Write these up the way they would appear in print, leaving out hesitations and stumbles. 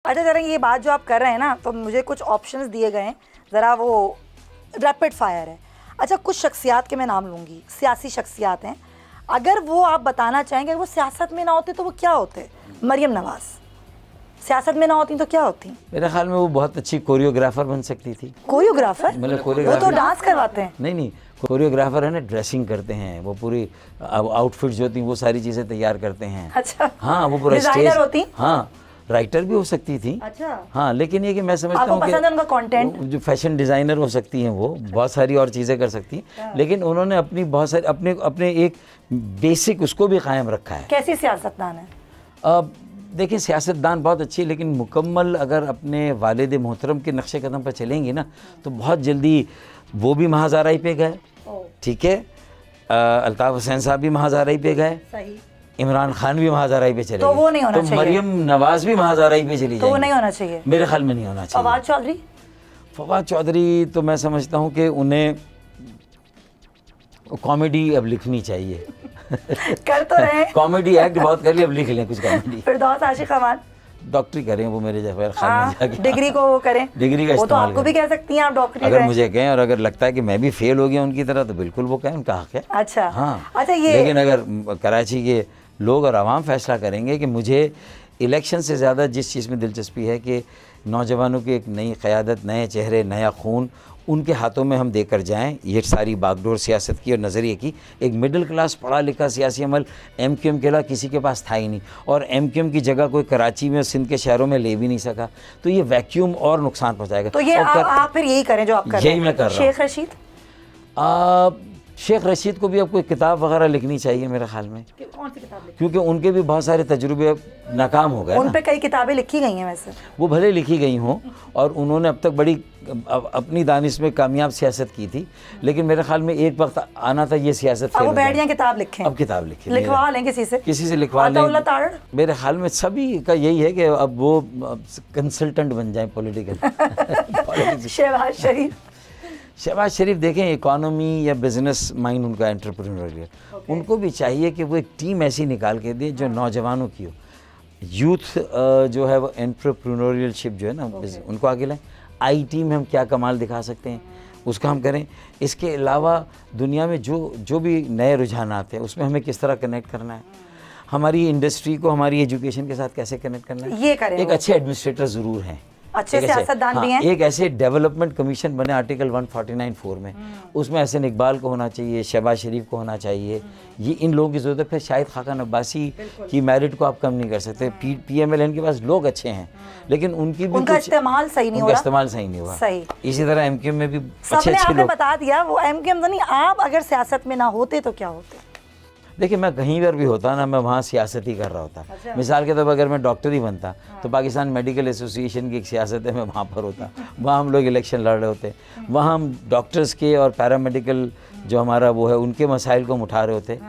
अच्छा जरा ये बात जो आप कर रहे हैं ना, तो मुझे कुछ ऑप्शंस दिए गए हैं, ज़रा वो रैपिड फायर है। अच्छा कुछ शख्सियात के मैं नाम लूँगी, सियासी शख्सियात हैं, अगर वो आप बताना चाहेंगे वो सियासत में ना होते तो वो क्या होते? मरियम नवाज सियासत में ना होती तो क्या होती? मेरे ख्याल में वो बहुत अच्छी कोरियोग्राफर बन सकती थी। कोरियोग्राफर? मतलब वो तो डांस करवाते हैं। नहीं, कोरियोग्राफर है ना, ड्रेसिंग करते हैं, वो पूरी आउटफिट्स जो होती हैं वो सारी चीज़ें तैयार करते हैं। अच्छा हाँ, वो पूरा डिजाइनर होती? हाँ, राइटर भी हो सकती थी। अच्छा हाँ, लेकिन ये कि मैं समझता हूँ कि उनका कंटेंट जो फैशन डिज़ाइनर हो सकती हैं, वो बहुत सारी और चीज़ें कर सकती हैं, लेकिन उन्होंने अपनी बहुत सारी अपने एक बेसिक उसको भी कायम रखा है। कैसी सियासतदान है? अब देखिए, सियासतदान बहुत अच्छी है, लेकिन मुकम्मल अगर अपने वालिद मोहतरम के नक्शे कदम पर चलेंगी ना तो बहुत जल्दी वो भी महाज़ाराई पे गए, ठीक है, अल्ताफ़ हुसैन साहब भी महाज़ाराई पे गए, सही, इमरान खान भी महाज़ाराई पे चले तो वो नहीं होना चाहिए। मरियम नवाज भी महाज़ाराई पे चली जाएगी, तो वो नहीं होना चाहिए मेरे ख्याल में, नहीं होना चाहिए। फवाद चौधरी तो मैं समझता हूँ कि उन्हें कॉमेडी अब लिखनी चाहिए। कर तो रहे हैं कॉमेडी एक्ट बहुत कर लिया, अब लिख लें कुछ कॉमेडी। फिरदौस आशिक अमान डॉक्टरी करें वो मेरे जैसे डिग्री को वो करें, डिग्री का वो तो इस्तेमाल आपको भी कह सकती हैं आप डॉक्टरी अगर मुझे कहें, और अगर लगता है कि मैं भी फेल हो गया उनकी तरह तो बिल्कुल वो कहें, उनका हक है। अच्छा हाँ, अच्छा ये लेकिन अगर कराची के लोग और आवाम फैसला करेंगे कि मुझे इलेक्शन से ज़्यादा जिस चीज़ में दिलचस्पी है कि नौजवानों की एक नई क़यादत, नए चेहरे, नया खून उनके हाथों में हम देकर जाएं, ये सारी बागडोर सियासत की और नज़रिए की, एक मिडिल क्लास पढ़ा लिखा सियासी अमल MQM के अलावा किसी के पास था ही नहीं, और MQM की जगह कोई कराची में और सिंध के शहरों में ले भी नहीं सका, तो ये वैक्यूम और नुकसान पहुँचाएगा। तो ये आप फिर यही करें जो आप कर रहे हैं। यही मैं कर रहा हूँ। शेख रशीद को भी अब कोई किताब वगैरह लिखनी चाहिए मेरे ख्याल में। कौन सी किताब लिखी? क्योंकि उनके भी बहुत सारे तजुर्बे नाकाम हो गए। उन पे कई किताबें लिखी गई हैं वैसे। वो भले लिखी गई हों और उन्होंने अब तक बड़ी अपनी दानिश में कामयाब सियासत की थी, लेकिन मेरे ख्याल में एक वक्त आना था ये सियासत अब वो बैठ जाएं किताब लिखें। अब किताब लिखें, लिखवा लें किसी से लिखवा लें। मेरे ख्याल में सभी का यही है कि अब वो कंसल्टेंट बन जाएं पॉलिटिकल। शहबाज शरीफ देखें, इकोनॉमी या बिजनेस माइंड उनका, एंटरप्रेन्योरियल, उनको भी चाहिए कि वो एक टीम ऐसी निकाल के दे जो नौजवानों की हो, यूथ जो है वो एंटरप्रेन्योरियलशिप जो है ना उनको आगे लाएं। IT में हम क्या कमाल दिखा सकते हैं उसका हम करें। इसके अलावा दुनिया में जो भी नए रुझानात हैं उसमें हमें किस तरह कनेक्ट करना है, हमारी इंडस्ट्री को हमारी एजुकेशन के साथ कैसे कनेक्ट करना है, ये करें। एक अच्छे एडमिनिस्ट्रेटर ज़रूर हैं, अच्छे सियासतदान भी हैं। एक ऐसे डेवलपमेंट कमीशन बने आर्टिकल 149(4) में, उसमें एहसन इकबाल को होना चाहिए, शहबाज शरीफ को होना चाहिए, ये इन लोगों की ज़रूरत है। शाहिद खाकान अब्बासी की मेरिट को आप कम नहीं कर सकते। PMLN के पास लोग अच्छे हैं, लेकिन उनकी भी उनका इस्तेमाल सही नहीं हुआ। सही। इसी तरह MQM में भी अच्छे लोग। बता दिया वो MQM तो नहीं, आप अगर सियासत में ना होते तो क्या होते? देखिए, मैं कहीं पर भी होता ना, मैं वहाँ सियासत ही कर रहा होता। अच्छा। मिसाल के तौर पर अगर मैं डॉक्टर ही बनता तो पाकिस्तान मेडिकल एसोसिएशन की एक सियासत है, मैं वहाँ पर होता, वहाँ हम लोग इलेक्शन लड़ रहे होते, वहाँ हम डॉक्टर्स के और पैरामेडिकल जो हमारा वो है उनके मसाइल को हम उठा रहे होते।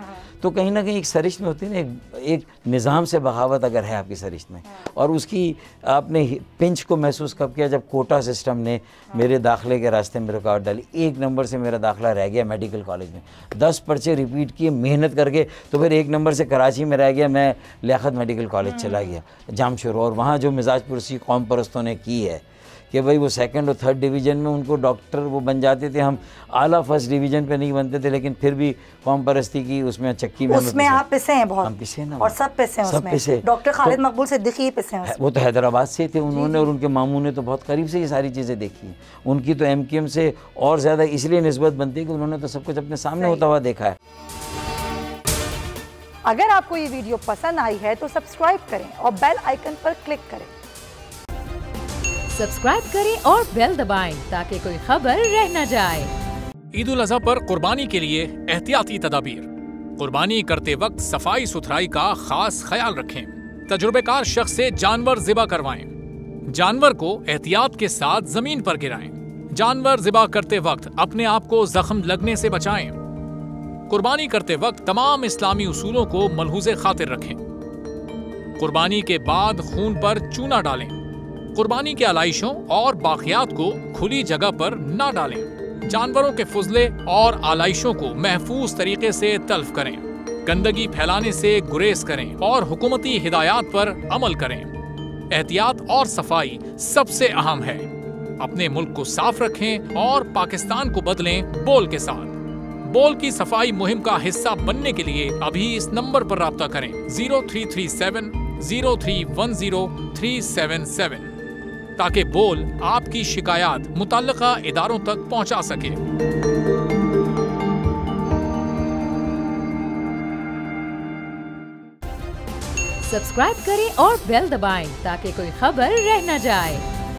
तो कहीं ना कहीं एक सरिश्त में होती है ना, एक निज़ाम से बगावत अगर है आपकी सरिश्त में, और उसकी आपने पिंच को महसूस कब किया जब कोटा सिस्टम ने मेरे दाखिले के रास्ते में रुकावट डाली। 1 नंबर से मेरा दाखिला रह गया मेडिकल कॉलेज में, 10 पर्चे रिपीट किए मेहनत करके, तो फिर 1 नंबर से कराची में रह गया, मैं लियाकत मेडिकल कॉलेज चला गया जामशोर, और वहाँ जो मिजाज पुरसी कौम परस्तों ने की है कि भाई वो 2nd और 3rd डिवीज़न में उनको डॉक्टर वो बन जाते थे, हम आला 1st डिवीज़न पे नहीं बनते थे, लेकिन फिर भी कौम परस्ती की उसमें चक्की में उसमें आप पिसे हैं बहुत, हम पिसे ना, और सब पिसे हैं उसमें। डॉक्टर खालिद मकबूल सिद्दीकी पिसे हैं, वो तो हैदराबाद से थे उन्होंने, और उनके मामू ने तो बहुत करीब से ये सारी चीज़ें देखी। उनकी तो MQM से और ज़्यादा इसलिए निस्बत बनती है कि उन्होंने तो सब कुछ अपने सामने होता हुआ देखा है। अगर आपको ये वीडियो पसंद आई है तो सब्सक्राइब करें और बेल आइकन पर क्लिक करें। सब्सक्राइब करें और बेल दबाएं ताकि कोई खबर रह न जाए। ईद उल अज़हा पर कुर्बानी के लिए एहतियाती तदाबीर। कुर्बानी करते वक्त सफाई सुथराई का खास ख्याल रखें। तजुर्बेकार शख्स से जानवर ज़िबा करवाएं। जानवर को एहतियात के साथ जमीन पर गिराएं। जानवर ज़िबा करते वक्त अपने आप को जख्म लगने से बचाएं। कुर्बानी करते वक्त तमाम इस्लामी उसूलों को मलहूज़े खातिर रखें। कुर्बानी के बाद खून पर चूना डालें। कुर्बानी के आलाइशों और बाकियात को खुली जगह पर ना डालें। जानवरों के फुजले और आलाइशों को महफूज तरीके से तल्फ करें। गंदगी फैलाने से गुरेज करें और हुकूमती हिदायत पर अमल करें। एहतियात और सफाई सबसे अहम है। अपने मुल्क को साफ रखें और पाकिस्तान को बदलें बोल के साथ। बोल की सफाई मुहिम का हिस्सा बनने के लिए अभी इस नंबर पर राब्ता करें 0337 0310 377 ताकि बोल आपकी शिकायत मुतल्लिका इदारों तक पहुंचा सके। सब्सक्राइब करें और बेल दबाएं ताकि कोई खबर रह न जाए।